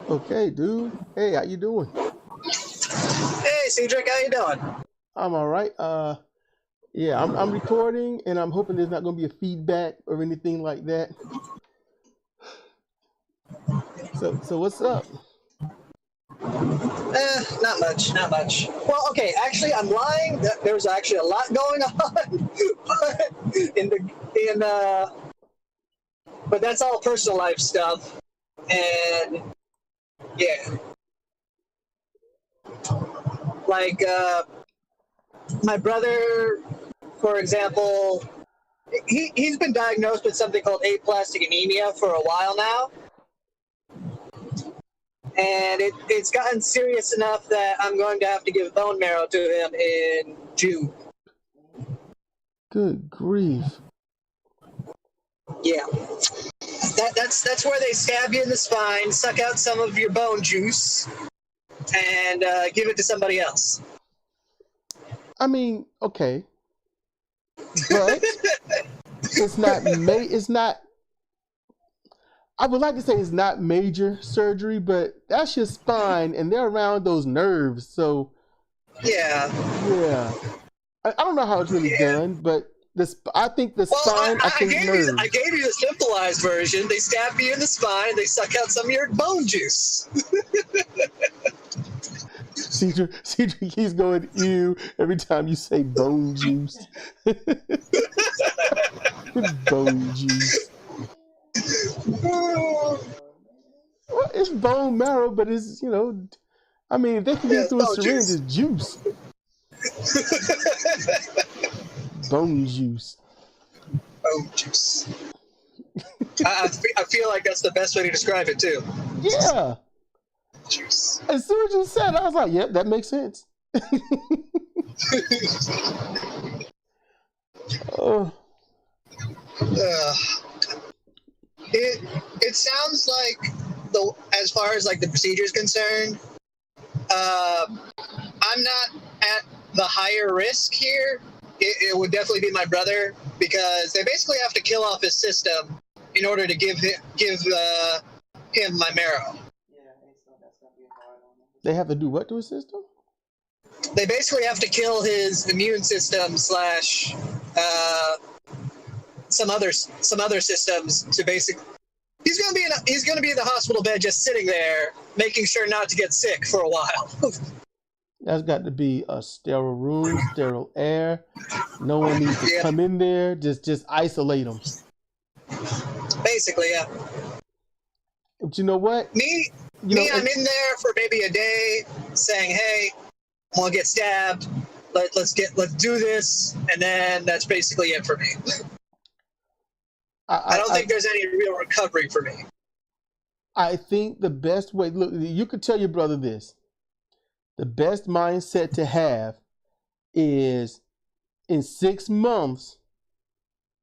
Okay, dude. Hey, how you doing? Hey, Sidra, how you doing? I'm all right. Yeah, I'm recording, and I'm hoping there's not going to be a feedback or anything like that. So what's up? Not much, not much. Well, okay, actually, I'm lying. There's actually a lot going on, but that's all personal life stuff, and yeah, like my brother, for example, he's been diagnosed with something called aplastic anemia for a while now. And it's gotten serious enough that I'm going to have to give bone marrow to him in June. Good grief. Yeah. That's where they stab you in the spine, suck out some of your bone juice, and give it to somebody else. I mean, okay. But it's not I would like to say it's not major surgery, but that's your spine, and they're around those nerves. So, yeah. I don't know how it's really done, but I think the spine. I think nerves. I gave you the simplified version. They stab you in the spine. They suck out some of your bone juice. Sidra keeps going ew every time you say bone juice. Bone juice. Well, it's bone marrow, but it's, I mean, if they can get through a syringe, it's juice. Bone juice. Bone juice. I feel like that's the best way to describe it, too. Yeah. Juice. As soon as you said it, I was like, yep, that makes sense. It sounds like as far as like the procedure is concerned, I'm not at the higher risk here. It would definitely be my brother, because they basically have to kill off his system in order to give him my marrow. They have to do what to his system? They basically have to kill his immune system / some other systems to basically. He's gonna be in the hospital bed, just sitting there, making sure not to get sick for a while. That's got to be a sterile room, sterile air. No one needs to come in there. Just isolate them. Basically, yeah. But you know what? I'm in there for maybe a day, saying, "Hey, I'm gonna get stabbed. Let's do this," and then that's basically it for me. I don't think there's any real recovery for me. I think the best way, look, you could tell your brother this. The best mindset to have is in 6 months,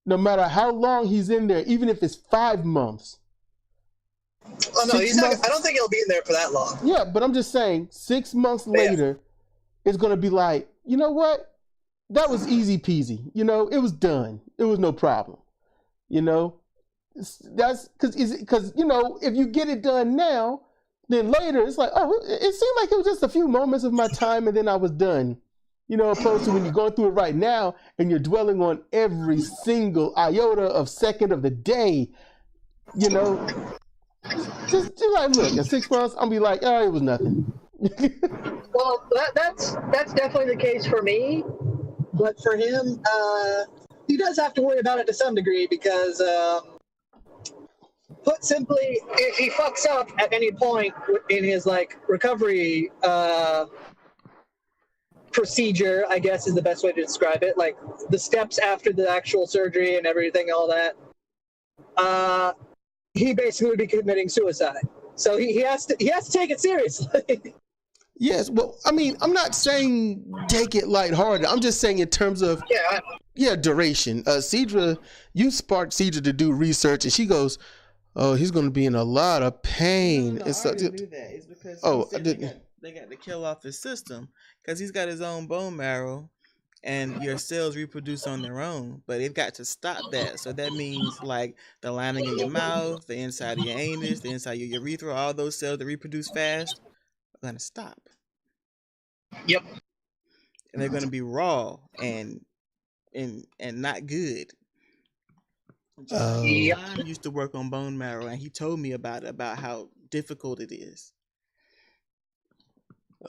no matter how long he's in there, even if it's 5 months. Oh, no, he's not. I don't think he'll be in there for that long. Yeah, but I'm just saying, 6 months later, it's going to be like, you know what? That was easy peasy. It was done. It was no problem. That's because if you get it done now, then later it's like, oh, it seemed like it was just a few moments of my time and then I was done. Opposed to when you're going through it right now and you're dwelling on every single iota of second of the day, just like, look, in 6 months, I'll be like, oh, it was nothing. Well, that's definitely the case for me, but for him, he does have to worry about it to some degree, because, put simply, if he fucks up at any point in his recovery procedure, I guess is the best way to describe it, like the steps after the actual surgery and everything, all that, he basically would be committing suicide. So he has to take it seriously. Yes, well, I mean, I'm not saying take it lighthearted. I'm just saying in terms of duration. Sidra, you sparked Sidra to do research, and she goes, "Oh, he's going to be in a lot of pain." No, I already knew that. It's because I didn't. They got to kill off his system because he's got his own bone marrow, and your cells reproduce on their own, but they've got to stop that. So that means like the lining in your mouth, the inside of your anus, the inside of your urethra, all those cells that reproduce fast are gonna stop. Yep. And they're gonna be raw and not good. John used to work on bone marrow, and he told me about how difficult it is.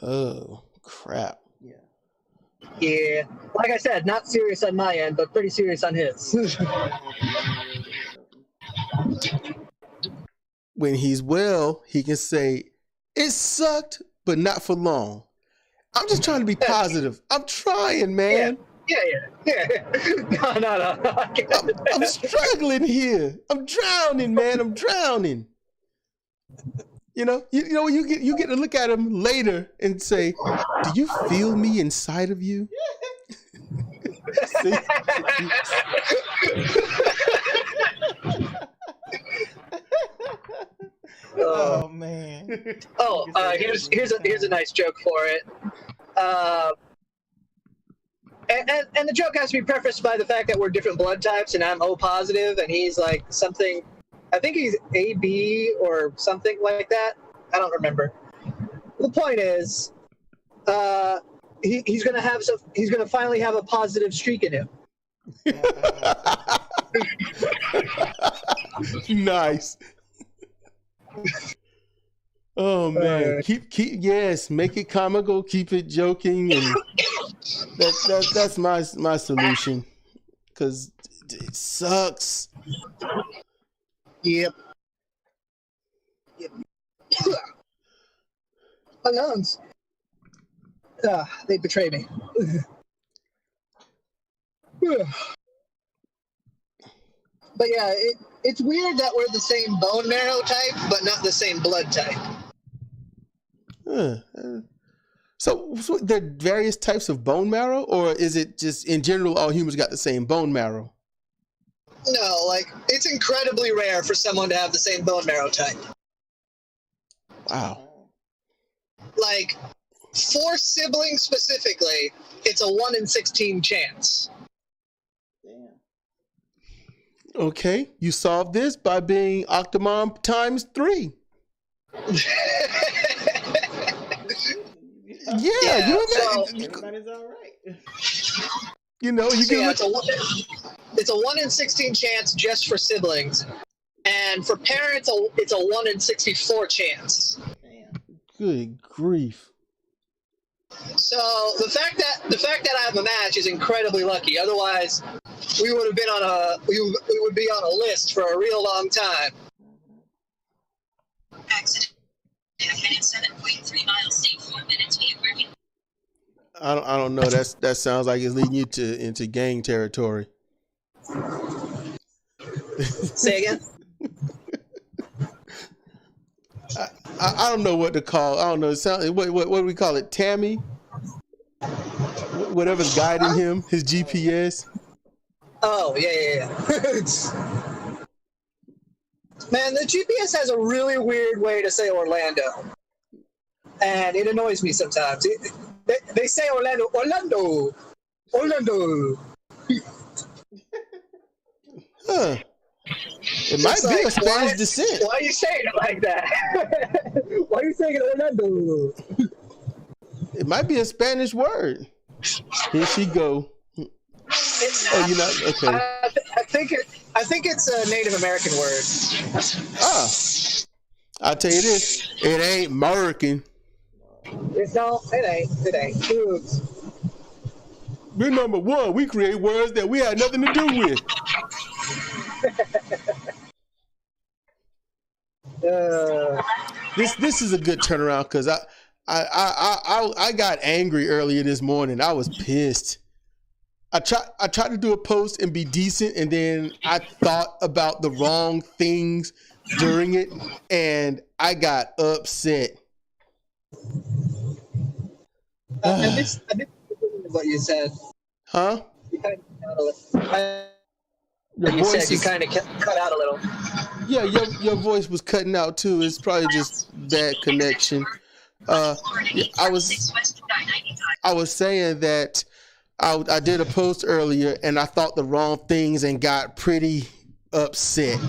Oh crap! Yeah, like I said, not serious on my end, but pretty serious on his. When he's well, he can say, "It sucked, but not for long." I'm just trying to be positive. I'm trying, man. Yeah. No. I'm struggling here. I'm drowning, man. I'm drowning. You know, you get to look at him later and say, "Do you feel me inside of you?" Oh man. Here's a nice joke for it. And the joke has to be prefaced by the fact that we're different blood types, and I'm O positive, and he's like something. I think he's AB or something like that. I don't remember. The point is, he's gonna finally have a positive streak in him. Nice. Oh man, yes, make it comical, keep it joking, and that's my solution, because it sucks. Yep. My lungs. They betray me. But yeah, it's weird that we're the same bone marrow type, but not the same blood type. So there are various types of bone marrow, or is it just in general all humans got the same bone marrow? No, like it's incredibly rare for someone to have the same bone marrow type. Wow. Like, for siblings specifically, it's a 1 in 16 chance. Damn. Okay, you solved this by being Octomom times 3. Yeah, Everybody's all right. You know, you can it's a 1 in 16 chance just for siblings, and for parents, it's a 1 in 64 chance. Good grief. So the fact that I have a match is incredibly lucky. Otherwise, we would have been we would be on a list for a real long time. Accident. 7.3 miles, save 4 minutes. We are working. I don't know. That sounds like it's leading you into gang territory. Say again. I don't know what to call. I don't know. It sounds, what do we call it? Tammy? Whatever's guiding him, his GPS. Oh yeah. Man, the GPS has a really weird way to say Orlando, and it annoys me sometimes. They say Orlando. Huh. It might be a Spanish descent. Why are you saying it like that? Why are you saying Orlando? It might be a Spanish word. Here she go. Oh, you're not okay. I think it's a Native American word. I'll tell you this: it ain't American. It ain't. Oops. We're number one. We create words that we had nothing to do with. This is a good turnaround, because I got angry earlier this morning. I was pissed. I tried to do a post and be decent, and then I thought about the wrong things during it, and I got upset. I missed what you said. Huh? You kind of cut out a little. Yeah, your voice was cutting out too. It's probably just bad connection. I was saying that I did a post earlier and I thought the wrong things and got pretty upset.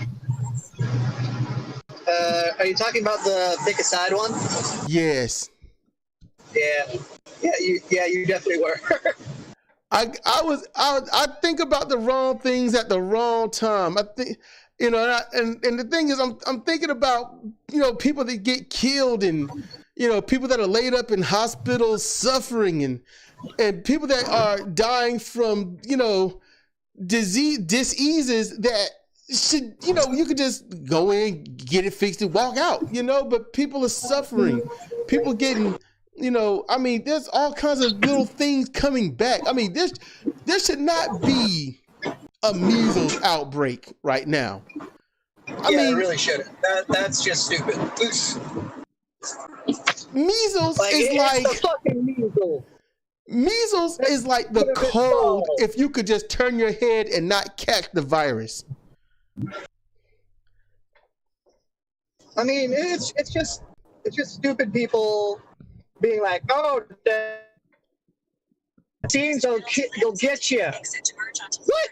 Are you talking about the pick a side one? Yes. Yeah, you definitely were. I think about the wrong things at the wrong time. I think, you know, and the thing is, I'm thinking about, you know, people that get killed and, you know, people that are laid up in hospitals suffering and people that are dying from, you know, diseases that should, you know, you could just go in, get it fixed and walk out, you know, but people are suffering, people getting, you know, I mean, there's all kinds of little things coming back. I mean, there should not be a measles outbreak right now. I mean, it really shouldn't. That's just stupid. Measles is like the fucking measles. Measles is like the cold if you could just turn your head and not catch the virus. I mean, it's just stupid people being like, oh, the teens will get you. What?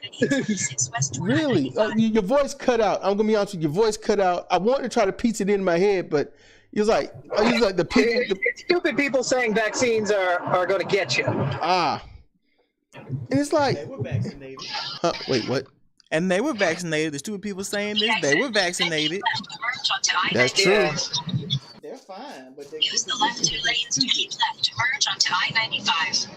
Really? Your voice cut out. I'm gonna be honest with you. Your voice cut out. I wanted to try to piece it in my head, but it's like the people. It's stupid people saying vaccines are going to get you. And it's like They were vaccinated. Wait, what? And they were vaccinated. The stupid people saying this, they were vaccinated. That's true. Yeah. They're fine, but they Use the left 2 lanes to keep left to merge onto I-95.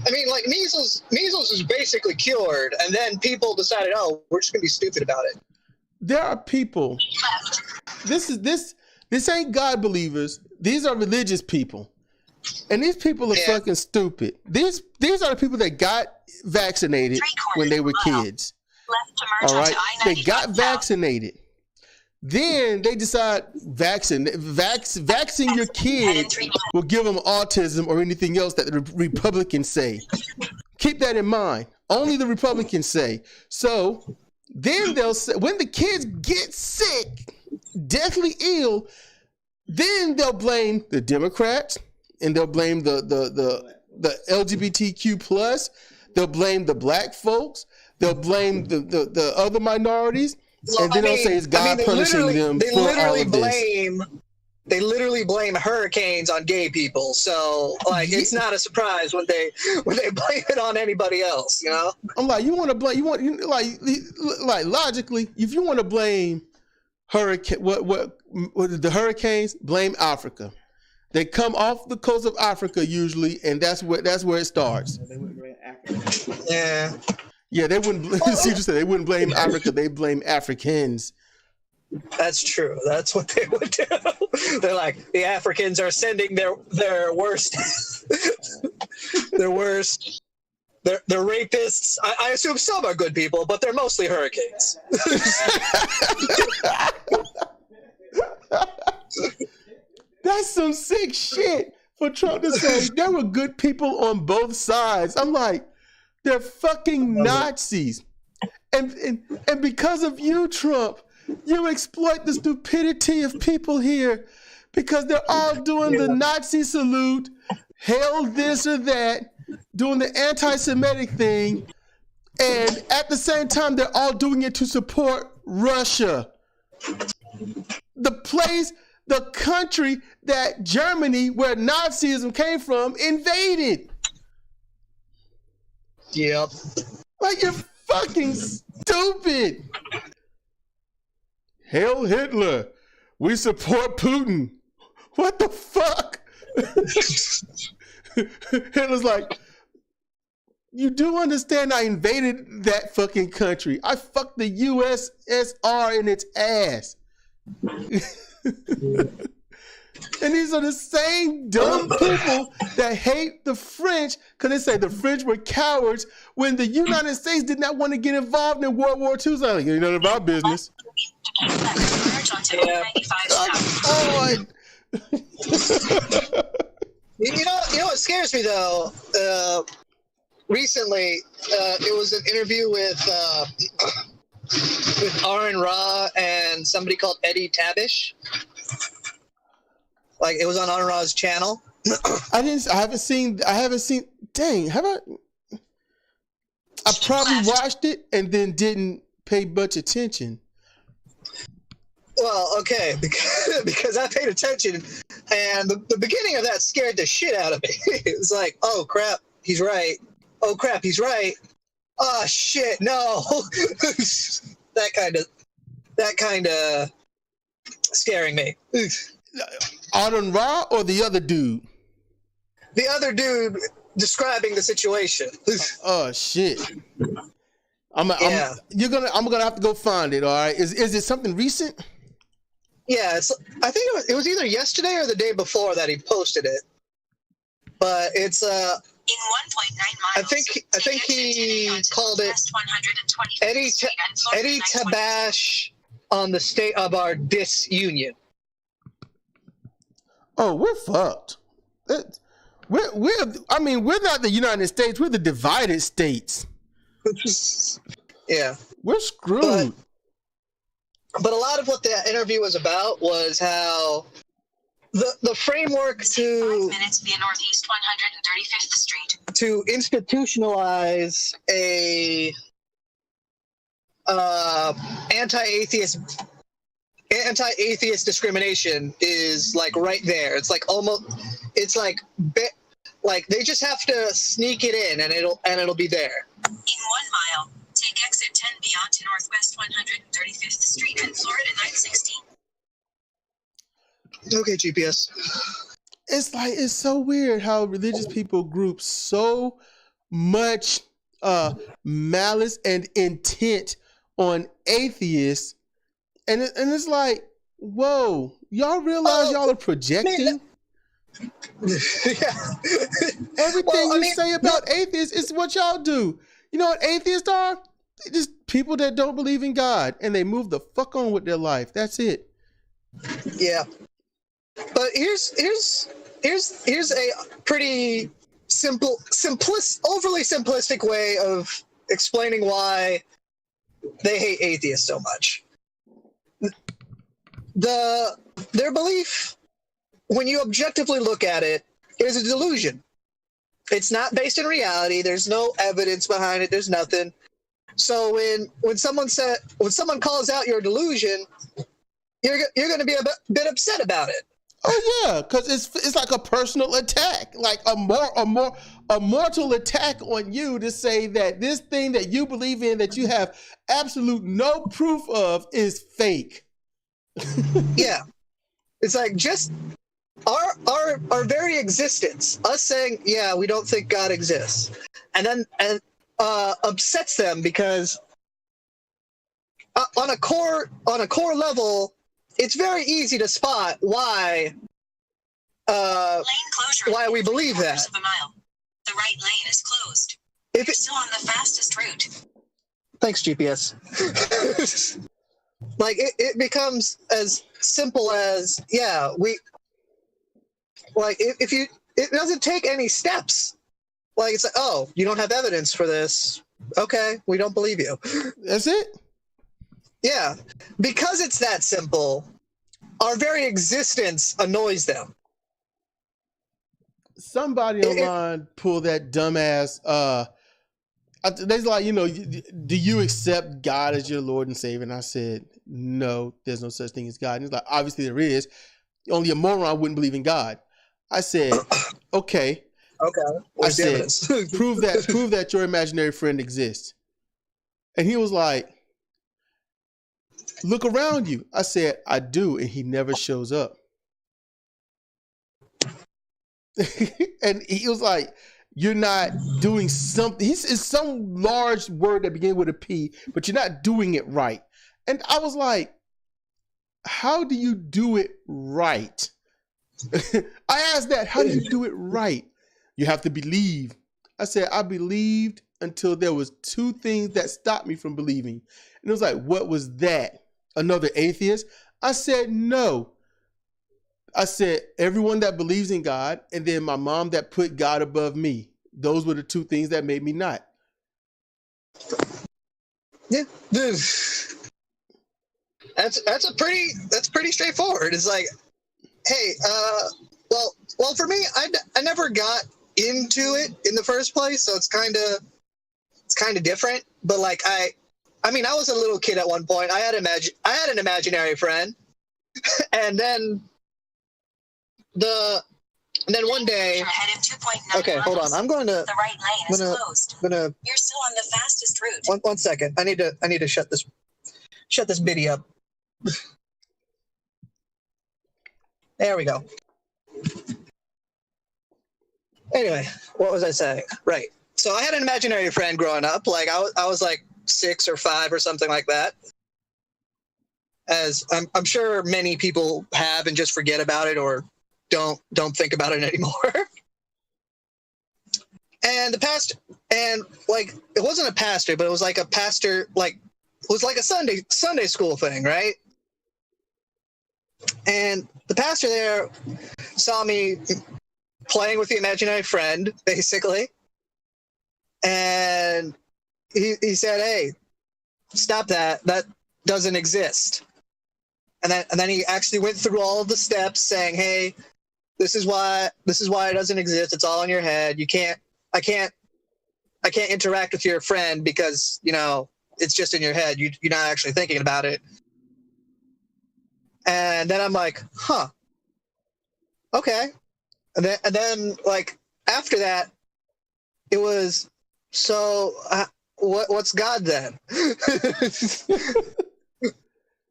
I mean, like measles is basically cured, and then people decided, oh, we're just gonna be stupid about it. There are people. This ain't God believers. These are religious people, and these people are fucking stupid. These are the people that got vaccinated when they were kids. Left to merge All right, onto they got vaccinated. Then they decide vaccine your kid will give them autism or anything else that the Republicans say. Keep that in mind. Only the Republicans say. So then they'll say, when the kids get sick, deathly ill, then they'll blame the Democrats and they'll blame the LGBTQ plus. They'll blame the black folks. They'll blame the other minorities. Well, and then they'll say it's God punishing them for all of this. They literally blame hurricanes on gay people. So, like, it's not a surprise when they blame it on anybody else. You know, I'm like, like logically, if you want to blame hurricane, what the hurricanes, blame Africa. They come off the coast of Africa usually, and that's where it starts. Yeah. Yeah, they wouldn't. Sidra said they wouldn't blame Africa. They blame Africans. That's true. That's what they would do. They're like, the Africans are sending their worst, their rapists. I assume some are good people, but they're mostly hurricanes. That's some sick shit for Trump to say there were good people on both sides. I'm like, they're fucking Nazis. And because of you, Trump, you exploit the stupidity of people here because they're all doing the Nazi salute, hail this or that, doing the anti-Semitic thing, and at the same time, they're all doing it to support Russia. The country that Germany, where Nazism came from, invaded. Yep. Like, you're fucking stupid. Hail Hitler. We support Putin. What the fuck? Hitler's like, you do understand I invaded that fucking country. I fucked the USSR in its ass. And these are the same dumb people that hate the French because they say the French were cowards when the United States did not want to get involved in World War II. So like, you know, none of our business. You know what scares me though? Recently, it was an interview with Aaron Ra and somebody called Eddie Tabish. Like, it was on Aaron Ra's channel. I haven't seen. Dang, how about? I probably watched it and then didn't pay much attention. Well, okay, because I paid attention, and the beginning of that scared the shit out of me. It was like, oh crap, he's right. Oh crap, he's right. Oh shit, no. that kind of scaring me. Auden Ra or the other dude? The other dude describing the situation. Oh shit. I'm gonna have to go find it. All right. Is it something recent? Yeah, I think it was either yesterday or the day before that he posted it. But it's in 1.9 miles. I think he called it Eddie Tabash on the state of our disunion. Oh, we're fucked. We're not the United States. We're the divided states. Yeah, we're screwed. But a lot of what the interview was about was how the framework to 5 minutes via Northeast 135th Street to institutionalize a anti-atheist discrimination is like right there. It's like like they just have to sneak it in and it'll be there. In 1 mile. Take exit 10 beyond to Northwest 135th Street and Florida 916. Okay, GPS. It's so weird how religious people group so much malice and intent on atheists, and it's like, whoa, y'all realize y'all are projecting? Yeah. Everything you say about atheists is what y'all do. You know what atheists are? They're just people that don't believe in God, and they move the fuck on with their life. That's it. Yeah. But here's a pretty overly simplistic way of explaining why they hate atheists so much. Their belief, when you objectively look at it, is a delusion. It's not based in reality. There's no evidence behind it. There's nothing. So when someone calls out your delusion, you're going to be a bit upset about it. Oh yeah, because it's like a personal attack, like a mortal attack on you to say that this thing that you believe in that you have absolute no proof of is fake. Yeah, it's like just our very existence, us saying, yeah, we don't think God exists, and upsets them because on a core level, it's very easy to spot why we believe that. Of a mile. The right lane is closed. If You're still on the fastest route. Thanks, GPS. Like it becomes as simple as, yeah, it doesn't take any steps. Like it's like, oh, you don't have evidence for this. Okay, we don't believe you. That's it. Yeah, because it's that simple, our very existence annoys them. Somebody online pulled that dumbass. They're like, do you accept God as your Lord and Savior? And I said, no, there's no such thing as God. And he's like, obviously there is. Only a moron wouldn't believe in God. I said, okay. I said, prove that your imaginary friend exists. And he was like, look around you. I said, I do, and he never shows up. And he was like, you're not doing something. It's some large word that begins with a P, but you're not doing it right. And I was like, how do you do it right? I asked that, how do you do it right? You have to believe. I said, I believed until there was two things that stopped me from believing. And it was like, what was that? Another atheist? I said, no. I said, everyone that believes in God, and then my mom that put God above me. Those were the two things that made me not. Yeah. That's pretty straightforward. It's like, hey, well, for me, I never got into it in the first place, so it's kind kind of different. But like I mean, I was a little kid at one point. I had an imaginary friend, and then one day. Okay, hold on. I'm going to. The right lane is closed. You're still on the fastest route. One second. I need to shut this biddy up. There we go. Anyway, what was I saying? Right. So I had an imaginary friend growing up. Like I was like 6 or 5 or something like that. As I'm sure many people have and just forget about it or don't think about it anymore. And like it wasn't a pastor, but it was like a pastor, like it was like a Sunday school thing, right? And the pastor there saw me playing with the imaginary friend, basically. And he said, "Hey, stop that. That doesn't exist." And then he actually went through all of the steps saying, "Hey, this is why it doesn't exist. It's all in your head. I can't interact with your friend because, you know, it's just in your head. You're not actually thinking about it." And then I'm like, huh, okay. And then like after that, it was, so what's God then?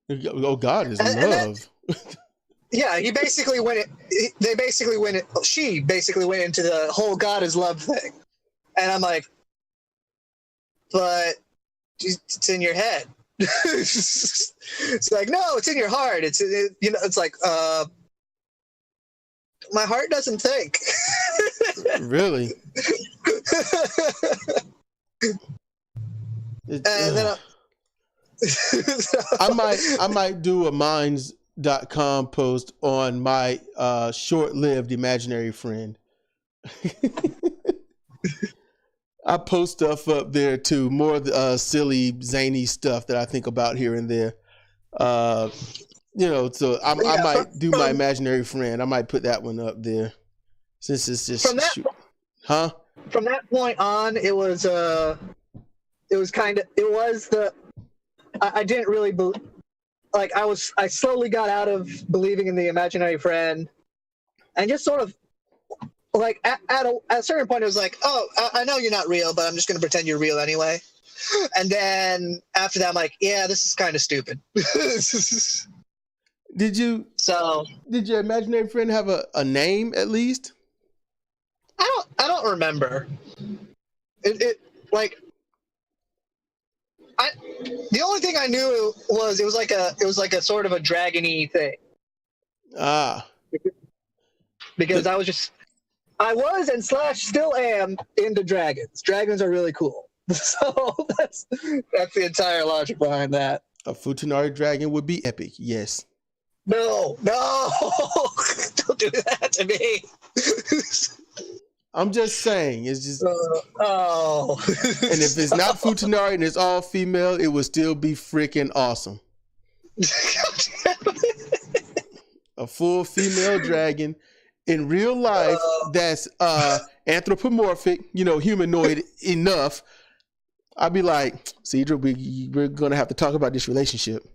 Oh, God is love. Yeah, she basically went into the whole God is love thing. And I'm like, but it's in your head. It's like, no, it's in your heart. It's like, my heart doesn't think. Really? I might do a minds.com post on my short-lived imaginary friend. I post stuff up there too, more silly, zany stuff that I think about here and there. So I might do my imaginary friend. I might put that one up there, since it's just From that point on, I didn't really believe. Like I slowly got out of believing in the imaginary friend, and just sort of. Like at a certain point, it was like, oh, I know you're not real, but I'm just going to pretend you're real anyway. And then after that, I'm like, yeah, this is kind of stupid. Did your imaginary friend have a name at least? I don't remember. The only thing I knew was it was like a sort of a dragon-y thing. Ah. Because I was and still am into dragons. Dragons are really cool. So that's the entire logic behind that. A Futanari dragon would be epic, yes. No, don't do that to me. I'm just saying, it's just. And if it's not Futanari and it's all female, it would still be freaking awesome. A full female dragon in real life that's anthropomorphic, humanoid enough. I'd be like, Sidra, we're going to have to talk about this relationship.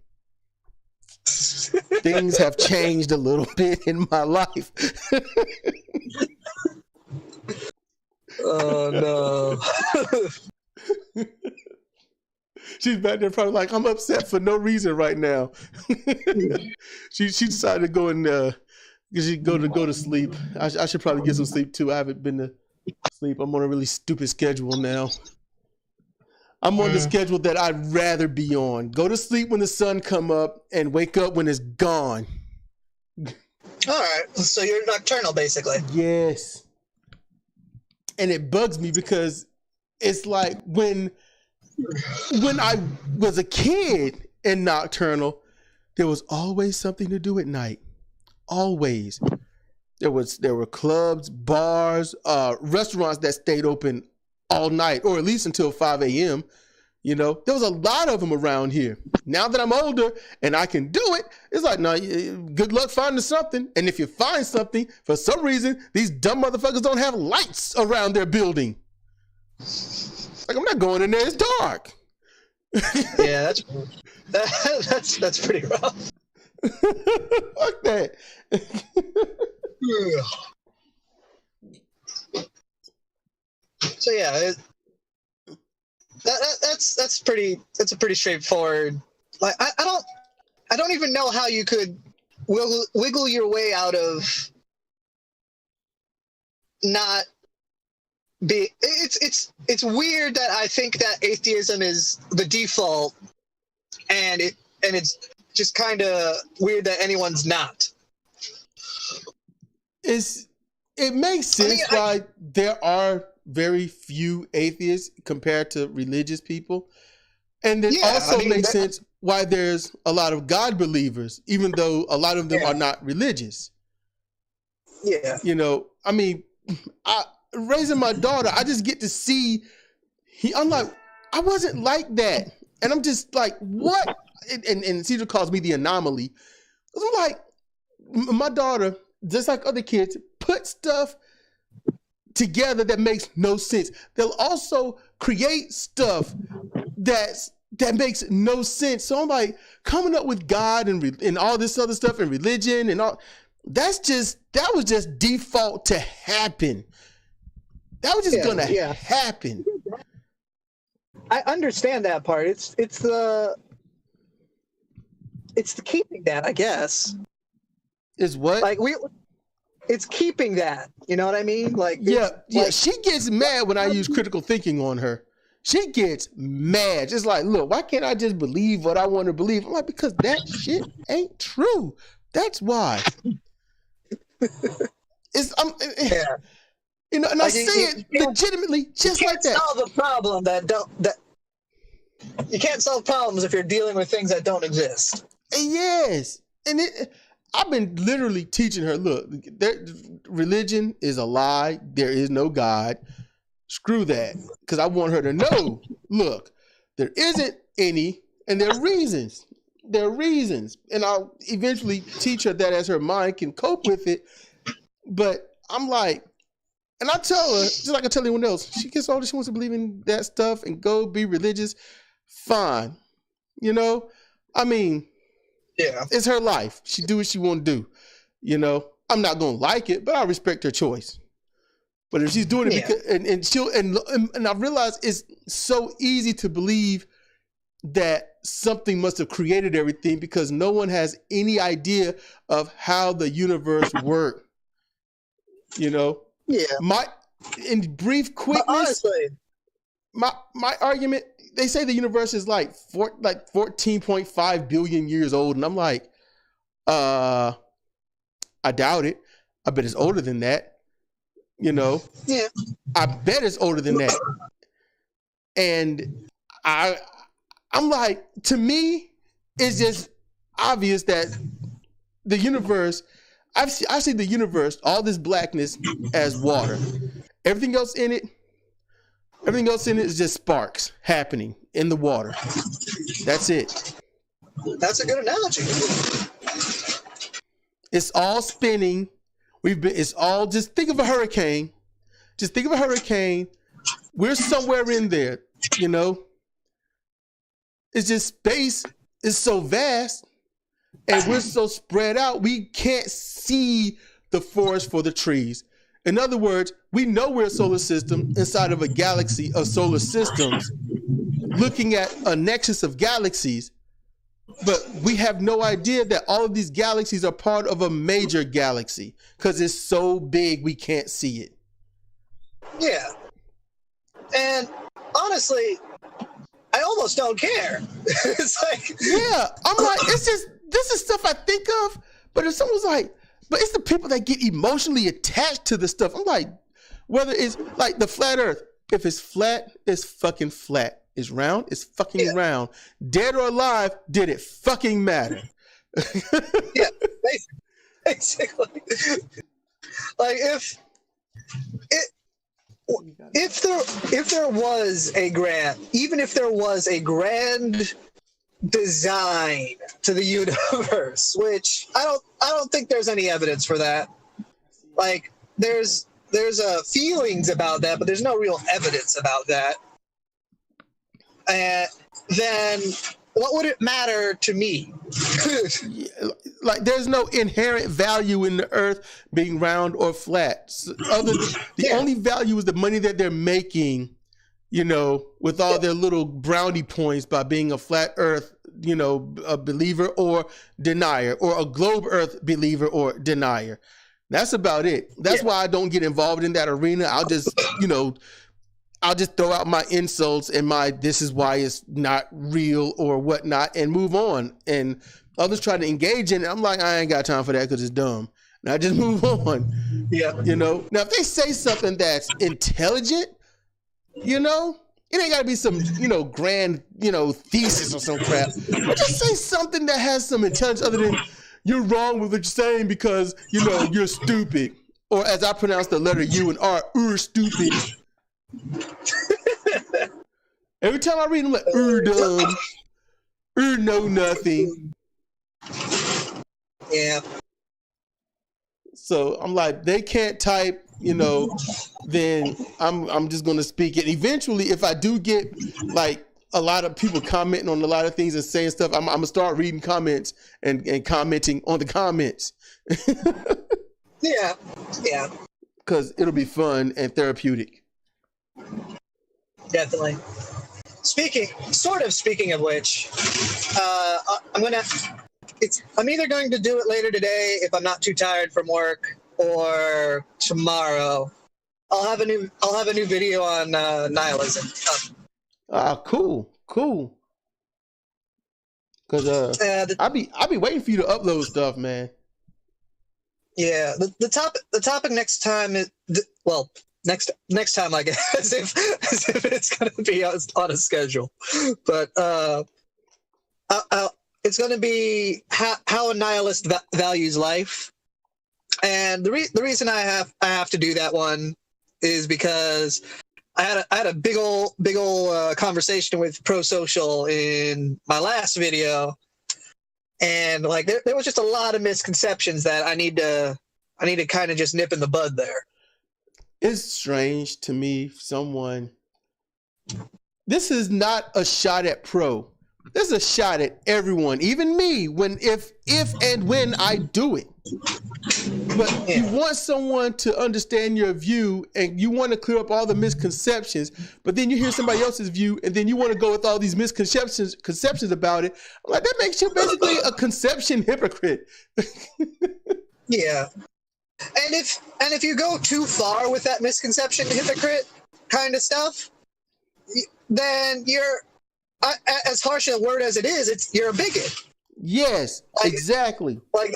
Things have changed a little bit in my life. Oh, no. She's back there probably like, I'm upset for no reason right now. She decided to go and go to sleep. I should probably get some sleep too. I haven't been to sleep. I'm on a really stupid schedule now. I'm on the schedule that I'd rather be on. Go to sleep when the sun come up and wake up when it's gone. All right. So you're nocturnal, basically. Yes. And it bugs me because it's like when I was a kid and nocturnal, there was always something to do at night. Always. There were clubs, bars, restaurants that stayed open all night, or at least until 5 a.m. There was a lot of them around here. Now that I'm older and I can do it, it's like, no, good luck finding something. And if you find something, for some reason, these dumb motherfuckers don't have lights around their building. Like, I'm not going in there. It's dark. Yeah, that's pretty rough. Fuck that. So yeah, that's a pretty straightforward. Like I don't even know how you could wiggle your way out of not be. It's weird that I think that atheism is the default, and it's just kind of weird that anyone's not. It makes sense why there are very few atheists compared to religious people. And it makes sense why there's a lot of God believers, even though a lot of them are not religious. Yeah. You know, I mean, raising my daughter, I just get to see, I'm like, I wasn't like that. And I'm just like, what? And Sidra calls me the anomaly. I'm like, my daughter, just like other kids, put stuff together that makes no sense. They'll also create stuff that makes no sense. So I'm like, coming up with God and all this other stuff and religion and all, that was just default to happen. That was just gonna happen. I understand that part. It's the keeping that, I guess. Is what? Like it's keeping that. You know what I mean? Like she gets mad when I use critical thinking on her. She gets mad. Just like, look, why can't I just believe what I want to believe? I'm like, because that shit ain't true. That's why. You know, and like I say it legitimately, just like that. Solve a problem you can't solve problems if you're dealing with things that don't exist. Yes, and I've been literally teaching her, look, religion is a lie. There is no God. Screw that. Because I want her to know, look, there isn't any, and there are reasons. There are reasons. And I'll eventually teach her that as her mind can cope with it. But I'm like, and I tell her, just like I tell anyone else, she gets older, she wants to believe in that stuff and go be religious. Fine. You know? I mean, yeah, it's her life. She do what she want to do. You know? I'm not going to like it, but I respect her choice. But if she's doing it because, and I realize it's so easy to believe that something must have created everything because no one has any idea of how the universe works. You know? Yeah. In brief quickness, honestly, my argument, they say the universe is like 14.5 billion years old. And I'm like, I doubt it. I bet it's older than that. You know? Yeah. I bet it's older than that. And I'm like, to me, it's just obvious that the universe, I see the universe, all this blackness as water. Everything else in it is just sparks happening in the water. That's it. That's a good analogy. It's all spinning. It's all, just think of a hurricane. Just think of a hurricane. We're somewhere in there, you know? It's just space is so vast and we're so spread out, we can't see the forest for the trees. In other words, we know we're a solar system inside of a galaxy of solar systems, looking at a nexus of galaxies, but we have no idea that all of these galaxies are part of a major galaxy because it's so big we can't see it. Yeah. And honestly, I almost don't care. It's like, yeah, I'm like, this is stuff I think of, but if someone's like, but it's the people that get emotionally attached to the stuff. I'm like, whether it's like the flat earth, if it's flat, it's fucking flat. It's round, it's fucking round. Dead or alive, did it fucking matter? Yeah, basically. Like if there was a grand, even if there was a grand design to the universe, which I don't think there's any evidence for that. Like there's feelings about that, but there's no real evidence about that. then what would it matter to me? Like, there's no inherent value in the Earth being round or flat. Other than, the only value is the money that they're making, you know, with all their little brownie points by being a flat Earth, you know, a believer or denier, or a globe Earth believer or denier. That's about it. That's why I don't get involved in that arena. I'll just, you know, I'll just throw out my insults and my this is why it's not real or whatnot and move on. And others try to engage in it. I'm like, I ain't got time for that because it's dumb. And I just move on. Yeah. You know, now if they say something that's intelligent, you know, it ain't got to be some, you know, grand, you know, thesis or some crap. But just say something that has some intelligence other than you're wrong with what you're saying because, you know, you're stupid. Or as I pronounce the letter U and R, stupid. Every time I read them, like, dumb, know nothing. Yeah. So I'm like, they can't type, you know, then I'm just gonna speak it. Eventually, if I do get like a lot of people commenting on a lot of things and saying stuff, I'm gonna start reading comments and commenting on the comments. Yeah. Because it'll be fun and therapeutic. Definitely. Speaking of which, I'm either going to do it later today if I'm not too tired from work, or tomorrow. I'll have a new video on nihilism. Cool. Because I'll be waiting for you to upload stuff, man. Yeah, the topic next time is next time, I guess, as if it's going to be on a schedule, but it's going to be how a nihilist values life, and the reason I have to do that one is because I had a big ol' conversation with Pro Social in my last video, and like there was just a lot of misconceptions that I need to kind of just nip in the bud there. It's strange to me, this is not a shot at Pro. This is a shot at everyone, even me, if and when I do it. But you want someone to understand your view and you want to clear up all the misconceptions, but then you hear somebody else's view and then you want to go with all these misconceptions about it. I'm like, that makes you basically a conception hypocrite. Yeah. And if you go too far with that misconception hypocrite kind of stuff, then you're, as harsh a word as it is, you're a bigot. Yes, like, exactly. Like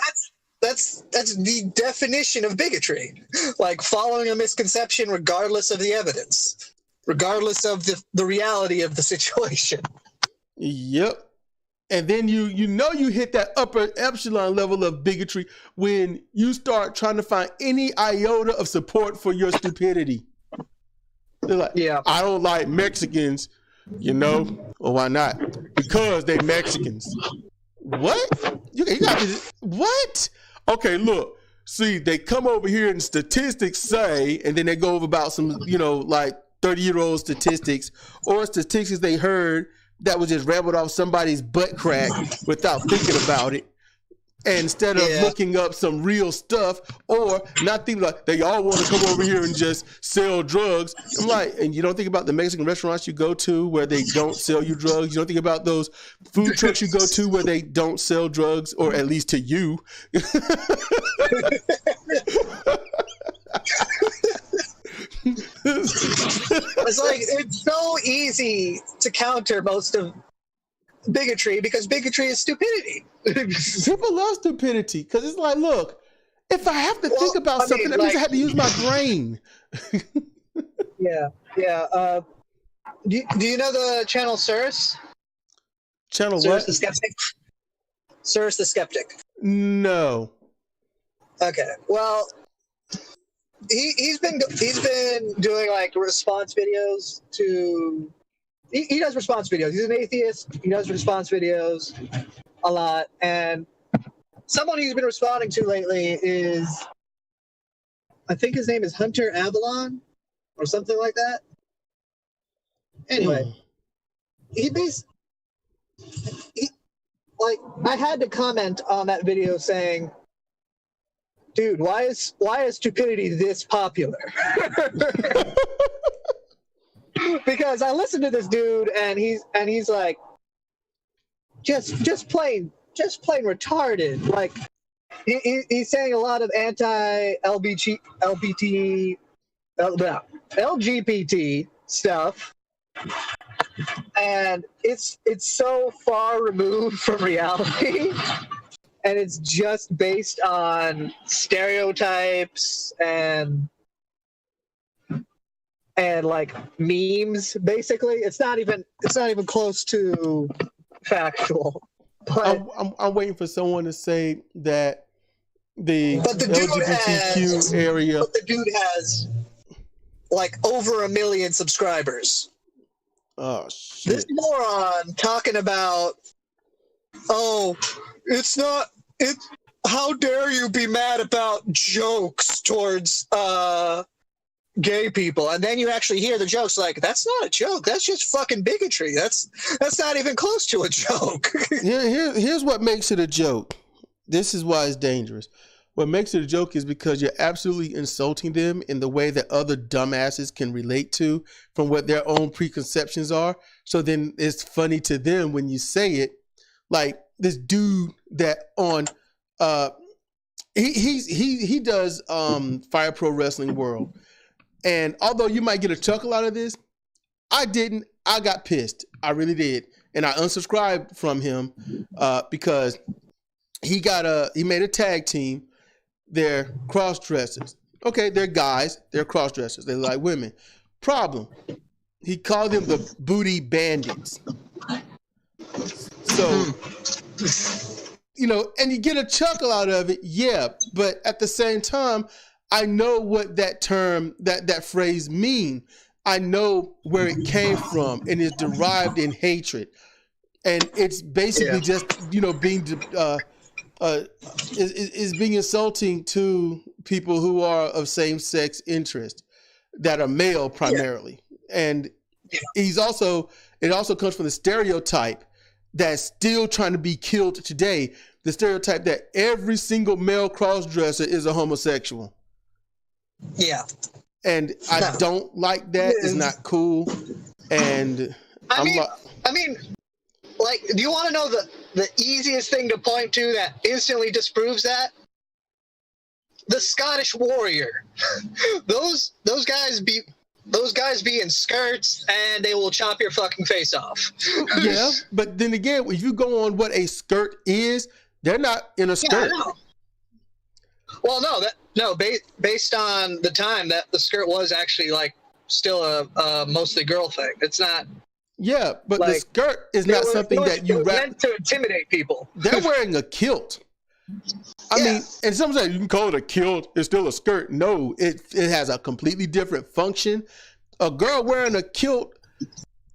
that's the definition of bigotry. Like following a misconception regardless of the evidence, regardless of the reality of the situation. Yep. And then you hit that upper epsilon level of bigotry when you start trying to find any iota of support for your stupidity. They're like, I don't like Mexicans, you know, or why not? Because they Mexicans. What? You got to, what? Okay, look. See, they come over here and statistics say, and then they go over about some, you know, like 30-year-old statistics or statistics they heard that was just rambled off somebody's butt crack without thinking about it. And instead of looking up some real stuff or not thinking like they all want to come over here and just sell drugs. I'm like, and you don't think about the Mexican restaurants you go to where they don't sell you drugs. You don't think about those food trucks you go to where they don't sell drugs, or at least to you. It's like, it's so easy to counter most of bigotry because bigotry is stupidity. People love stupidity because it's like, look, if I have to think about something, that means I have to use my brain. Yeah. Do you know the channel Cyrus? Channel Cyrus what? the Skeptic. Cyrus the Skeptic. No. Okay. Well, he's been doing like response videos to. He does response videos. He's an atheist. He does response videos a lot. And someone he's been responding to lately is, I think his name is Hunter Avalon or something like that. Anyway, like, I had to comment on that video saying, dude, why is stupidity this popular? Because I listened to this dude and he's like, just plain retarded. Like, he's saying a lot of LGBT stuff, and it's so far removed from reality, and it's just based on stereotypes and like memes. Basically, it's not even close to factual. But I'm waiting for someone to say that the LGBTQ area. But the dude has like over 1 million subscribers. Oh shit! This moron talking about, how dare you be mad about jokes towards gay people, and then you actually hear the jokes like, that's not a joke, that's just fucking bigotry, that's not even close to a joke. Here's what makes it a joke. This is why it's dangerous. What makes it a joke is because you're absolutely insulting them in the way that other dumbasses can relate to from what their own preconceptions are. So then it's funny to them when you say it. Like this dude that on he does Fire Pro Wrestling World. And although you might get a chuckle out of this, I didn't. I got pissed. I really did. And I unsubscribed from him because he made a tag team. They're cross-dressers. Okay, they're guys. They're cross-dressers. They like women. Problem. He called them the booty bandits. So, and you get a chuckle out of it, yeah. But at the same time, I know what that term, that phrase mean. I know where it came from, and it's derived in hatred. And it's basically just, being is being insulting to people who are of same-sex interest that are male primarily. Yeah. And it also comes from the stereotype that's still trying to be killed today. The stereotype that every single male cross-dresser is a homosexual. Yeah. And I don't like that. It's not cool. And I mean, do you want to know the easiest thing to point to that instantly disproves that? The Scottish Warrior. those guys be in skirts and they will chop your fucking face off. Yeah, but then again, if you go on what a skirt is, they're not in a skirt. Yeah, well, based on the time, that the skirt was actually like still a mostly girl thing. It's not. Yeah, but like, the skirt is not something that you meant to intimidate people. They're wearing a kilt. I mean, and some say you can call it a kilt. It's still a skirt. No, it has a completely different function. A girl wearing a kilt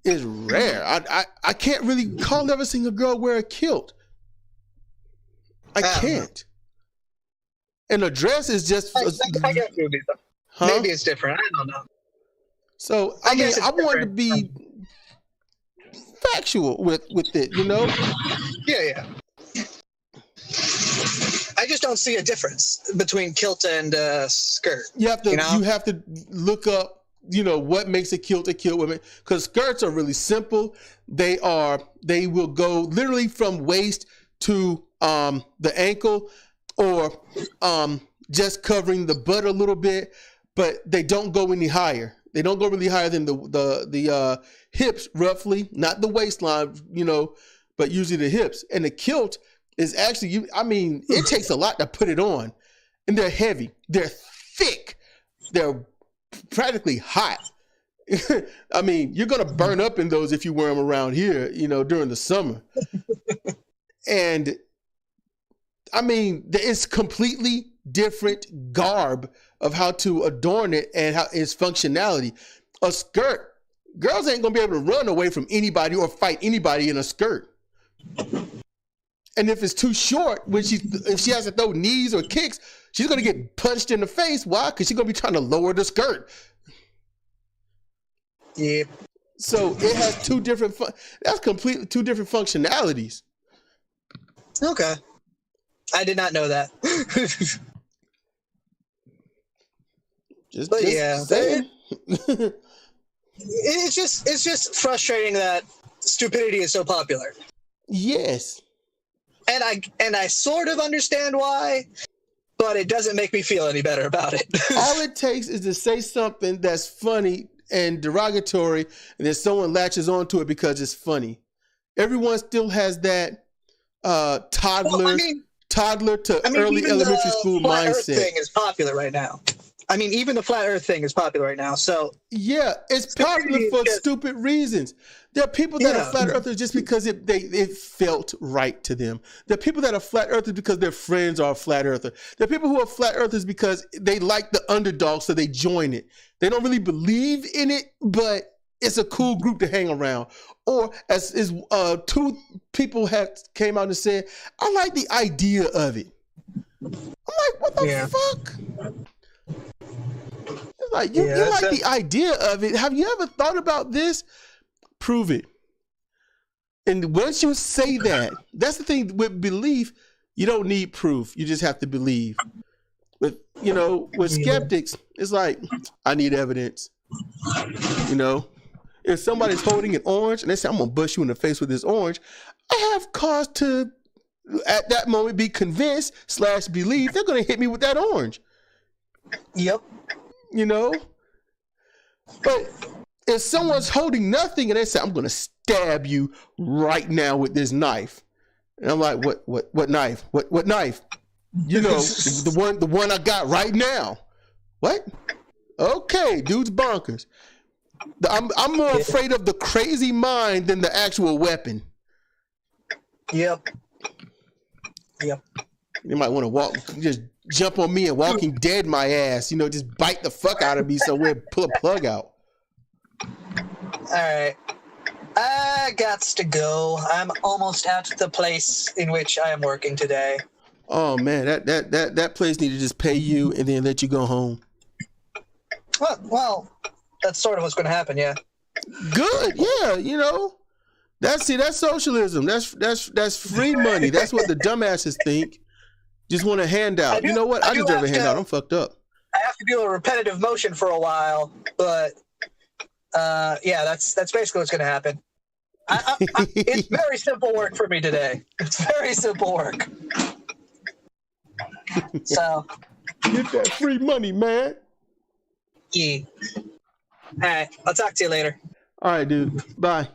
is rare. I can't really never seen a girl wear a kilt. I can't. And a dress is just. I guess maybe it's different. I don't know. So I wanted to be factual with it, Yeah. I just don't see a difference between kilt and skirt. You have to look up, what makes a kilt women, because skirts are really simple. They will go literally from waist to the ankle, or just covering the butt a little bit, but they don't go any higher. They don't go really higher than the hips, roughly, not the waistline, but usually the hips. And the kilt is actually, it takes a lot to put it on. And they're heavy. They're thick. They're practically hot. You're going to burn up in those if you wear them around here, during the summer. And, it's completely different garb of how to adorn it and how its functionality. A skirt, girls ain't gonna be able to run away from anybody or fight anybody in a skirt. And if it's too short, if she has to throw knees or kicks, she's gonna get punched in the face. Why? Because she's gonna be trying to lower the skirt. Yeah. So it has two different that's completely two different functionalities. Okay. I did not know that. But yeah, saying. it's just frustrating that stupidity is so popular. Yes. And I sort of understand why, but it doesn't make me feel any better about it. All it takes is to say something that's funny and derogatory, and then someone latches onto it because it's funny. Everyone still has that toddler to early elementary school mindset. mindset. Earth thing is popular right now. I mean, even the flat Earth thing is popular right now. So yeah, it's popular for stupid reasons. There are people that are flat earthers just because it felt right to them. There are people that are flat earthers because their friends are a flat earther. There are people who are flat earthers because they like the underdog, so they join it. They don't really believe in it, but it's a cool group to hang around. Or as two people came out and said, I like the idea of it. I'm like, what the fuck? It's like, you like the idea of it. Have you ever thought about this? Prove it. And once you say that, that's the thing with belief, you don't need proof. You just have to believe. With skeptics, it's like, I need evidence. If somebody's holding an orange and they say, I'm going to bust you in the face with this orange, I have cause to, at that moment, be convinced / believe they're going to hit me with that orange. Yep. But if someone's holding nothing and they say, I'm going to stab you right now with this knife. And I'm like, what knife? What knife? The one I got right now. What? Okay, dude's bonkers. I'm more afraid of the crazy mind than the actual weapon. Yep. You might want to just jump on me and Walking Dead my ass, just bite the fuck out of me somewhere, pull a plug out. All right. I gots to go. I'm almost at the place in which I am working today. Oh man, that place need to just pay you and then let you go home. Well, that's sort of what's going to happen, yeah. Good, yeah, that's socialism. That's free money. That's what the dumbasses think. Just want a handout. You know what? I deserve a handout. I'm fucked up. I have to do a repetitive motion for a while, but that's basically what's going to happen. It's very simple work for me today. It's very simple work. So get that free money, man. Yeah. All right. I'll talk to you later. All right, dude. Bye.